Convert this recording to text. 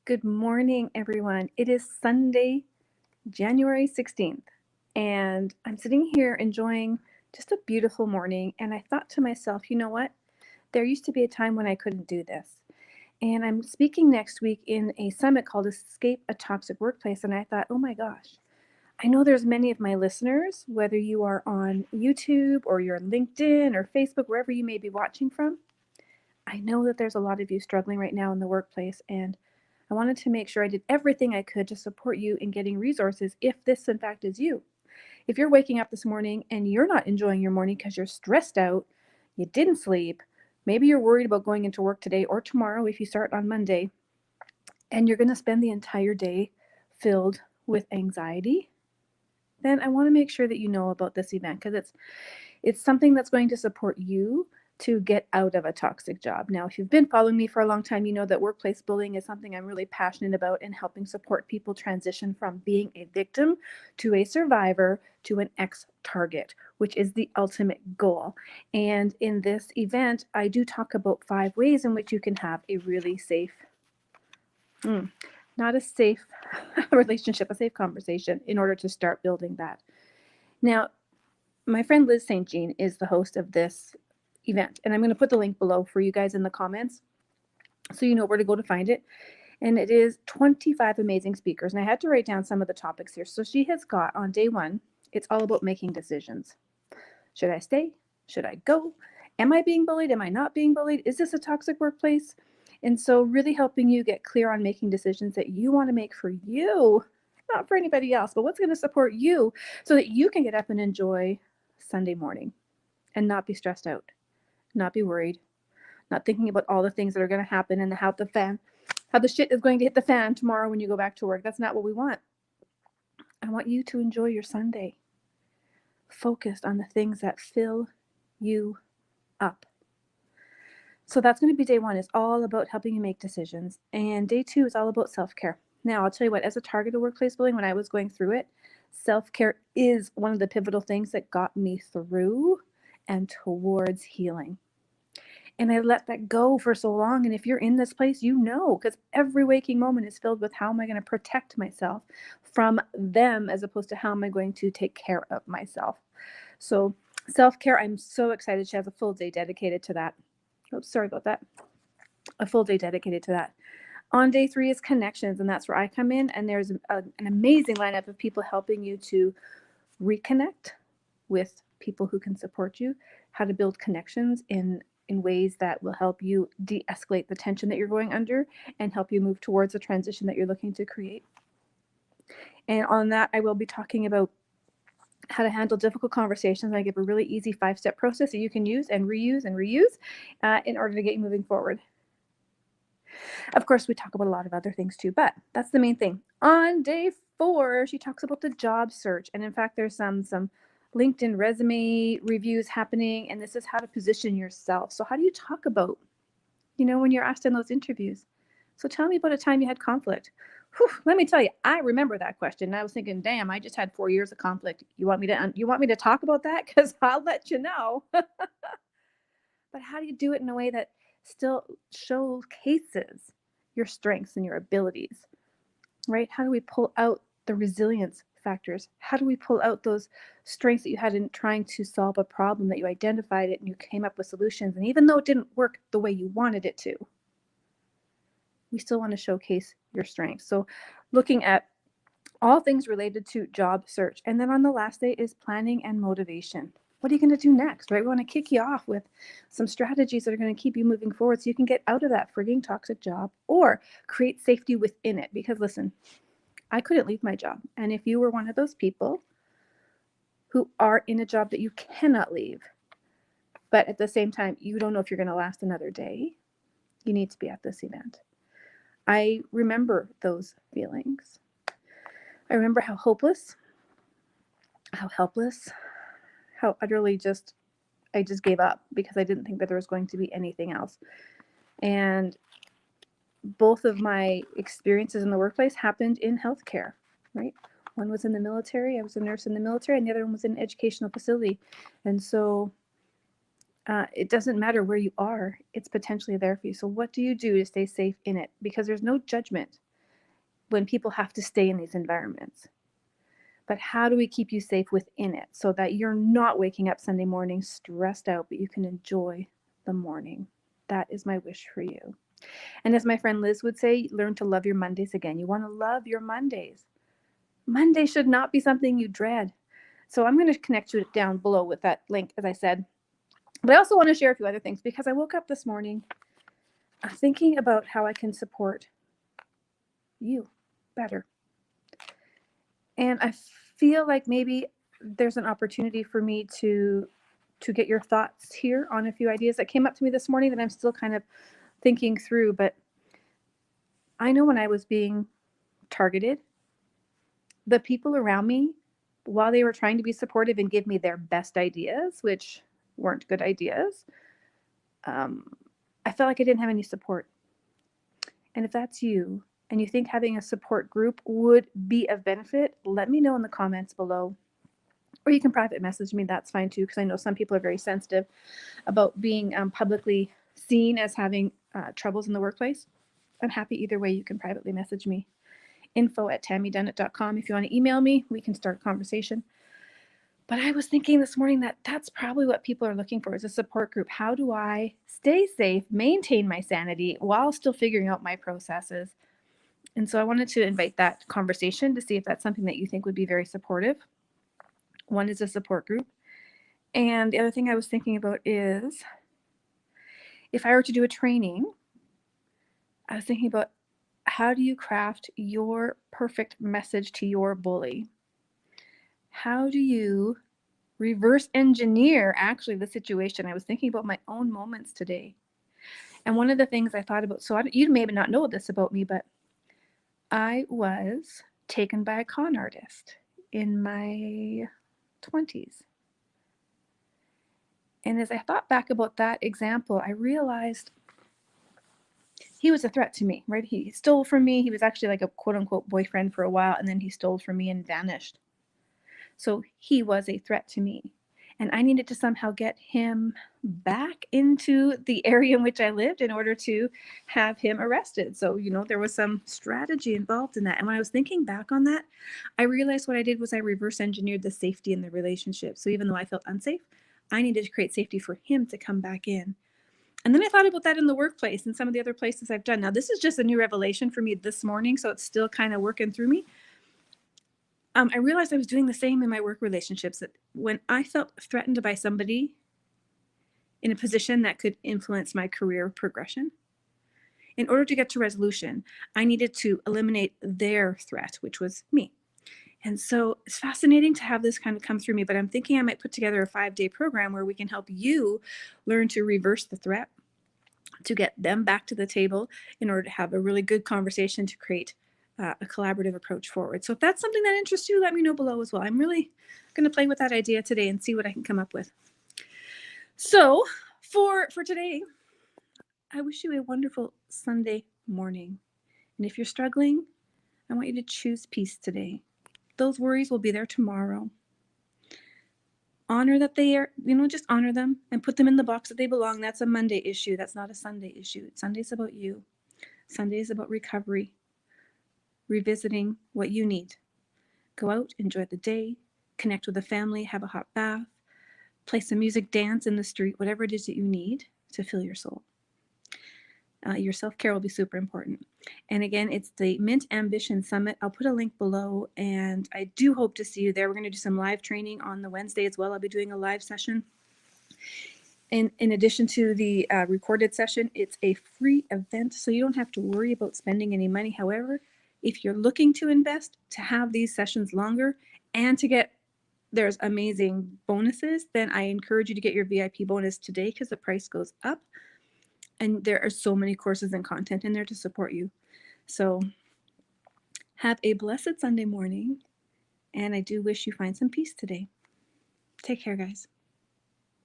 Good morning, everyone. It is Sunday, January 16th, and I'm sitting here enjoying just a beautiful morning. And I thought to myself, you know what? There used to be a time when I couldn't do this. And I'm speaking next week in a summit called Escape a Toxic Workplace. And I thought, oh my gosh, I know there's many of my listeners, whether you are on YouTube or you're on LinkedIn or Facebook, wherever you may be watching from. I know that there's a lot of you struggling right now in the workplace, and I wanted to make sure I did everything I could to support you in getting resources if this, in fact, is you. If you're waking up this morning and you're not enjoying your morning because you're stressed out, you didn't sleep, maybe you're worried about going into work today or tomorrow if you start on Monday, and you're going to spend the entire day filled with anxiety, then I want to make sure that you know about this event because it's something that's going to support you to get out of a toxic job. Now, if you've been following me for a long time, you know that workplace bullying is something I'm really passionate about in helping support people transition from being a victim to a survivor to an ex-target, which is the ultimate goal. And in this event, I do talk about 5 ways in which you can have a really safe, not a safe relationship, a safe conversation in order to start building that. Now, my friend Liz St. Jean is the host of this event, and I'm going to put the link below for you guys in the comments so you know where to go to find it. And it is 25 amazing speakers, and I had to write down some of the topics here. So she has got on day 1, it's all about making decisions. Should I stay? Should I go? Am I being bullied? Am I not being bullied? Is this a toxic workplace? And so really helping you get clear on making decisions that you want to make for you, not for anybody else, but what's going to support you so that you can get up and enjoy Sunday morning and not be stressed out, not be worried, not thinking about all the things that are going to happen and how the shit is going to hit the fan tomorrow when you go back to work. That's not what we want. I want you to enjoy your Sunday focused on the things that fill you up. So that's going to be day 1. It's all about helping you make decisions. And day 2 is all about self-care. Now, I'll tell you what, as a target of workplace bullying, when I was going through it, self-care is one of the pivotal things that got me through and towards healing. And I let that go for so long. And if you're in this place, you know, because every waking moment is filled with how am I going to protect myself from them as opposed to how am I going to take care of myself. So self-care, I'm so excited. She has a full day dedicated to that. Oops, sorry about that. A full day dedicated to that. On day 3 is connections, and that's where I come in. And there's an amazing lineup of people helping you to reconnect with people who can support you, how to build connections in ways that will help you de-escalate the tension that you're going under and help you move towards the transition that you're looking to create. And on that, I will be talking about how to handle difficult conversations. I give a really easy 5-step process that you can use and reuse in order to get you moving forward. Of course, we talk about a lot of other things too, but that's the main thing. On day 4, she talks about the job search. And in fact, there's some LinkedIn resume reviews happening, and this is how to position yourself. So how do you talk about, when you're asked in those interviews? So tell me about a time you had conflict. Whew, let me tell you, I remember that question. And I was thinking, damn, I just had 4 years of conflict. You want me to talk about that? Because I'll let you know. But how do you do it in a way that still showcases your strengths and your abilities, right? How do we pull out the resilience factors? How do we pull out those strengths that you had in trying to solve a problem, that you identified it and you came up with solutions? And even though it didn't work the way you wanted it to, we still want to showcase your strengths. So looking at all things related to job search. And then on the last day is planning and motivation. What are you going to do next, right? We want to kick you off with some strategies that are going to keep you moving forward so you can get out of that frigging toxic job or create safety within it. Because listen, I couldn't leave my job. And if you were one of those people who are in a job that you cannot leave, but at the same time, you don't know if you're going to last another day, you need to be at this event. I remember those feelings. I remember how hopeless, how helpless, how utterly I just gave up because I didn't think that there was going to be anything else. And both of my experiences in the workplace happened in healthcare, right? One was in the military. I was a nurse in the military, and the other one was in an educational facility. And so it doesn't matter where you are, it's potentially there for you. So what do you do to stay safe in it? Because there's no judgment. when people have to stay in these environments. But how do we keep you safe within it so that you're not waking up Sunday morning stressed out, but you can enjoy the morning? That is my wish for you. And as my friend Liz would say, learn to love your Mondays again. You want to love your Mondays. Monday should not be something you dread. So I'm going to connect you down below with that link, as I said. But I also want to share a few other things because I woke up this morning thinking about how I can support you better. And I feel like maybe there's an opportunity for me to get your thoughts here on a few ideas that came up to me this morning that I'm still kind of thinking through. But I know when I was being targeted, the people around me, while they were trying to be supportive and give me their best ideas, which weren't good ideas, I felt like I didn't have any support. And if that's you and you think having a support group would be of benefit, let me know in the comments below. Or you can private message me, that's fine too, because I know some people are very sensitive about being publicly seen as having troubles in the workplace. I'm happy either way. You can privately message me. info@tammydunnett.com. If you want to email me, we can start a conversation. But I was thinking this morning that that's probably what people are looking for, is a support group. How do I stay safe, maintain my sanity while still figuring out my processes? And so I wanted to invite that conversation to see if that's something that you think would be very supportive. One is a support group. And the other thing I was thinking about is if I were to do a training, I was thinking about how do you craft your perfect message to your bully? How do you reverse engineer actually the situation? I was thinking about my own moments today. And one of the things I thought about, so you may not know this about me, but I was taken by a con artist in my 20s. And as I thought back about that example, I realized he was a threat to me, right? He stole from me. He was actually like a quote unquote boyfriend for a while, and then he stole from me and vanished. So he was a threat to me. And I needed to somehow get him back into the area in which I lived in order to have him arrested. So, there was some strategy involved in that. And when I was thinking back on that, I realized what I did was I reverse engineered the safety in the relationship. So even though I felt unsafe, I needed to create safety for him to come back in. And then I thought about that in the workplace and some of the other places I've done. Now, this is just a new revelation for me this morning, so it's still kind of working through me. I realized I was doing the same in my work relationships, that when I felt threatened by somebody in a position that could influence my career progression, in order to get to resolution, I needed to eliminate their threat, which was me. And so it's fascinating to have this kind of come through me, but I'm thinking I might put together a 5-day program where we can help you learn to reverse the threat, to get them back to the table in order to have a really good conversation to create a collaborative approach forward. So if that's something that interests you, let me know below as well. I'm really going to play with that idea today and see what I can come up with. So for today, I wish you a wonderful Sunday morning. And if you're struggling, I want you to choose peace today. Those worries will be there tomorrow. Honor that they are, just honor them and put them in the box that they belong. That's a Monday issue. That's not a Sunday issue. Sunday's about you. Sunday is about recovery, revisiting what you need. Go out, enjoy the day, connect with the family, have a hot bath, play some music, dance in the street, whatever it is that you need to fill your soul. Your self-care will be super important. And again, it's the Mint Ambition Summit. I'll put a link below, and I do hope to see you there. We're going to do some live training on the Wednesday as well. I'll be doing a live session. In addition to the recorded session, it's a free event, so you don't have to worry about spending any money. However, if you're looking to invest, to have these sessions longer, and to get there's amazing bonuses, then I encourage you to get your VIP bonus today because the price goes up. And there are so many courses and content in there to support you. So have a blessed Sunday morning, and I do wish you find some peace today. Take care, guys.